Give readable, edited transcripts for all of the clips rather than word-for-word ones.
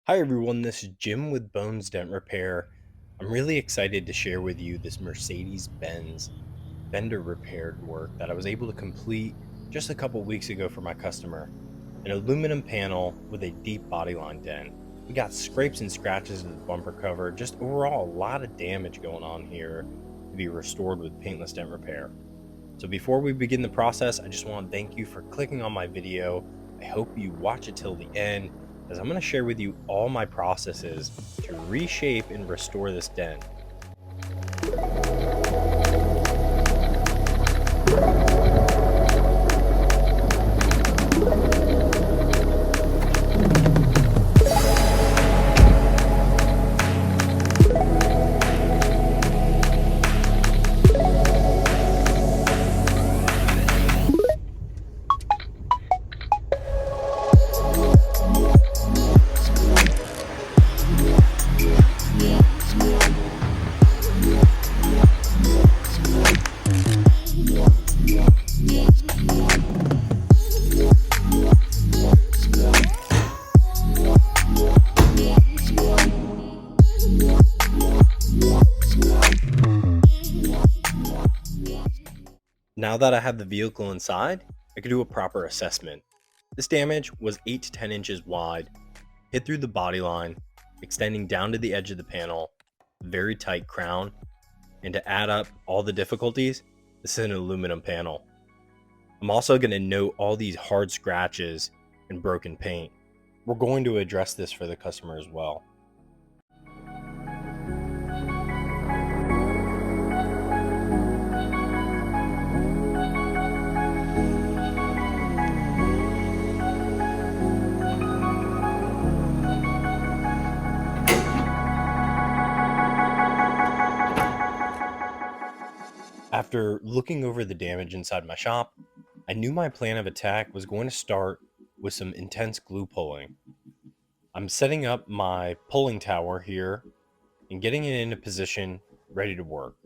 Hi everyone, this is Jim with Bones Dent Repair. I'm really excited to share with you this Mercedes-Benz fender repair work that I was able to complete just a couple weeks ago for my customer. An aluminum panel with a deep bodyline dent. We got scrapes and scratches in the bumper cover, just overall a lot of damage going on here to be restored with paintless dent repair. So before we begin the process, I just want to thank you for clicking on my video. I hope you watch it till the end, as I'm going to share with you all my processes to reshape and restore this dent. Now that I have the vehicle inside, I can do a proper assessment. This damage was 8 to 10 inches wide, hit through the body line, extending down to the edge of the panel, very tight crown, and to add up all the difficulties, this is an aluminum panel. I'm also going to note all these hard scratches and broken paint. We're going to address this for the customer as well. After looking over the damage inside my shop, I knew my plan of attack was going to start with some intense glue pulling. I'm setting up my pulling tower here and getting it into position, ready to work.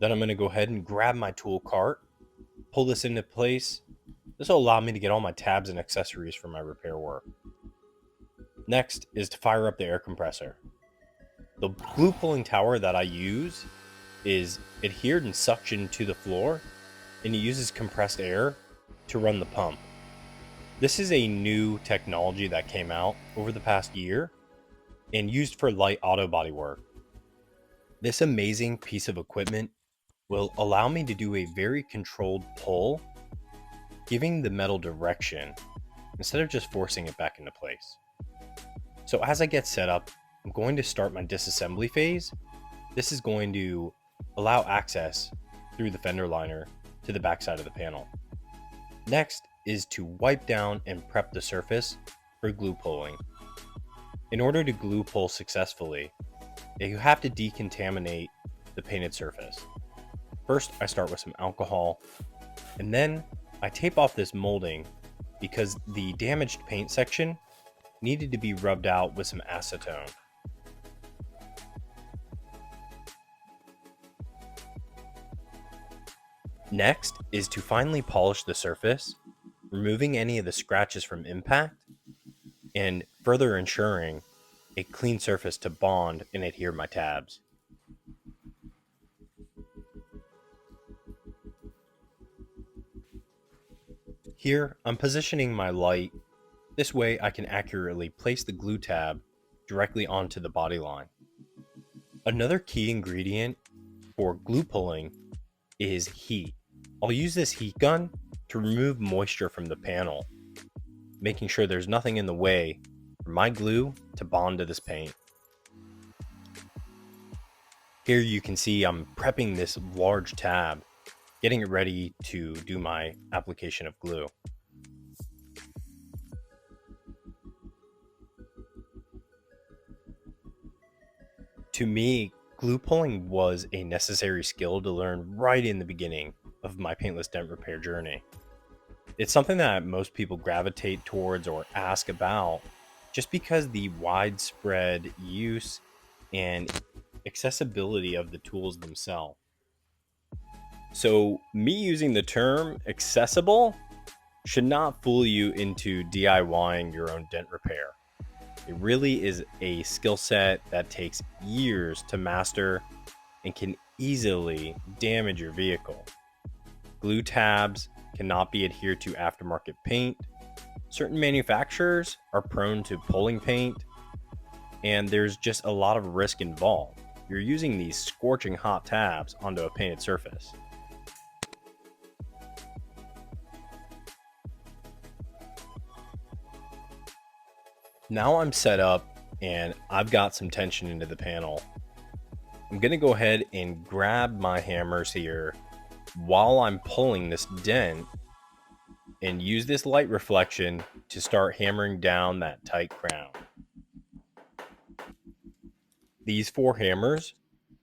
Then I'm going to go ahead and grab my tool cart, pull this into place. This will allow me to get all my tabs and accessories for my repair work. Next is to fire up the air compressor. The glue pulling tower that I use is adhered and suctioned to the floor, and it uses compressed air to run the pump. This is a new technology that came out over the past year and used for light auto body work. This amazing piece of equipment will allow me to do a very controlled pull, giving the metal direction instead of just forcing it back into place. So as I get set up, I'm going to start my disassembly phase. This is going to allow access through the fender liner to the backside of the panel. Next is to wipe down and prep the surface for glue pulling. In order to glue pull successfully, you have to decontaminate the painted surface. First, I start with some alcohol, and then I tape off this molding because the damaged paint section needed to be rubbed out with some acetone. Next is to finally polish the surface, removing any of the scratches from impact, and further ensuring a clean surface to bond and adhere my tabs. Here, I'm positioning my light. This way I can accurately place the glue tab directly onto the body line. Another key ingredient for glue pulling is heat. I'll use this heat gun to remove moisture from the panel, making sure there's nothing in the way for my glue to bond to this paint. Here you can see I'm prepping this large tab, getting it ready to do my application of glue. To me, glue pulling was a necessary skill to learn right in the beginning of my paintless dent repair journey. It's something that most people gravitate towards or ask about just because the widespread use and accessibility of the tools themselves. So me using the term accessible should not fool you into DIYing your own dent repair. It really is a skill set that takes years to master and can easily damage your vehicle. Glue tabs cannot be adhered to aftermarket paint. Certain manufacturers are prone to pulling paint, and there's just a lot of risk involved. You're using these scorching hot tabs onto a painted surface. Now I'm set up and I've got some tension into the panel. I'm gonna go ahead and grab my hammers here while I'm pulling this dent and use this light reflection to start hammering down that tight crown. These 4 hammers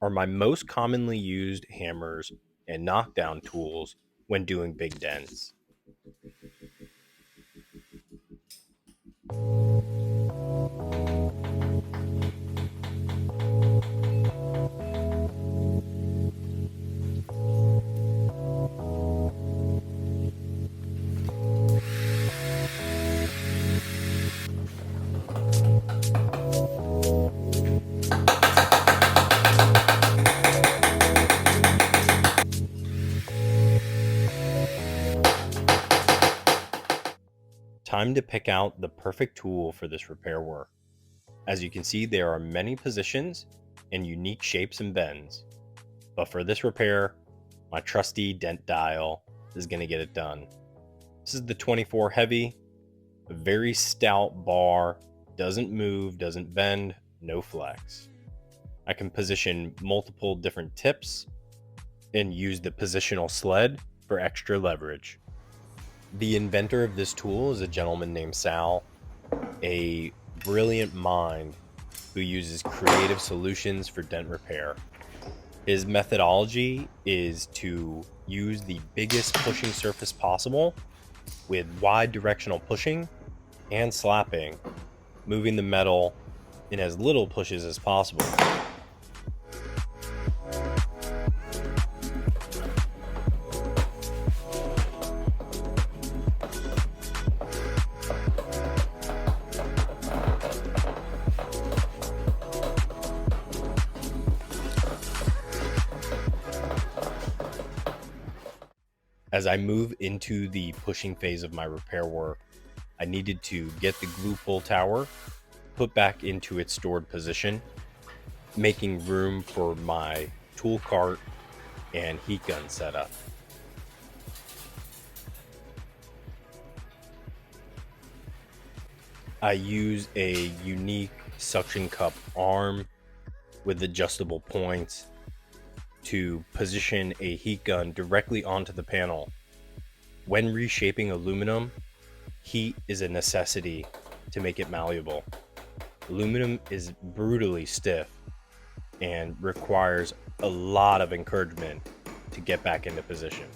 are my most commonly used hammers and knockdown tools when doing big dents. Time to pick out the perfect tool for this repair work. As you can see, there are many positions and unique shapes and bends. But for this repair, my trusty dent dial is going to get it done. This is the 24 heavy, a very stout bar, doesn't move, doesn't bend, no flex. I can position multiple different tips and use the positional sled for extra leverage. The inventor of this tool is a gentleman named Sal, a brilliant mind who uses creative solutions for dent repair. His methodology is to use the biggest pushing surface possible with wide directional pushing and slapping, moving the metal in as little pushes as possible. As I move into the pushing phase of my repair work, I needed to get the glue pull tower put back into its stored position, making room for my tool cart and heat gun setup. I use a unique suction cup arm with adjustable points to position a heat gun directly onto the panel. When reshaping aluminum, heat is a necessity to make it malleable. Aluminum is brutally stiff and requires a lot of encouragement to get back into position.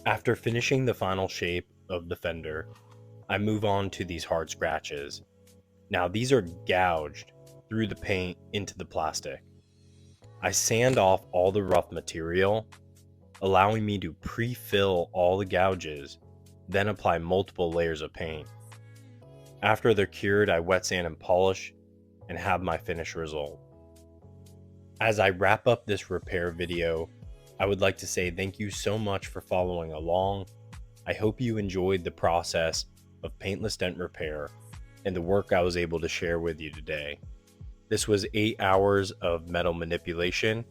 After finishing the final shape of the fender, I move on to these hard scratches. Now these are gouged through the paint into the plastic. I sand off all the rough material, allowing me to pre-fill all the gouges, then apply multiple layers of paint. After they're cured, I wet sand and polish and have my finished result. As I wrap up this repair video, I would like to say thank you so much for following along. I hope you enjoyed the process of paintless dent repair and the work I was able to share with you today. This was 8 hours of metal manipulation,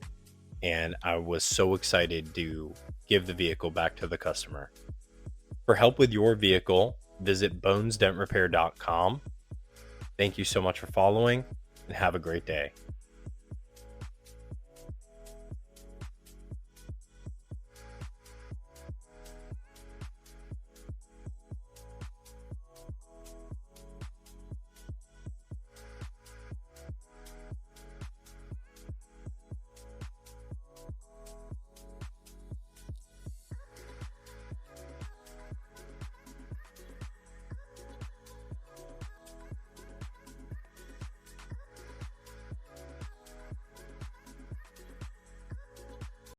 and I was so excited to give the vehicle back to the customer. For help with your vehicle, visit bonesdentrepair.com. Thank you so much for following, and have a great day.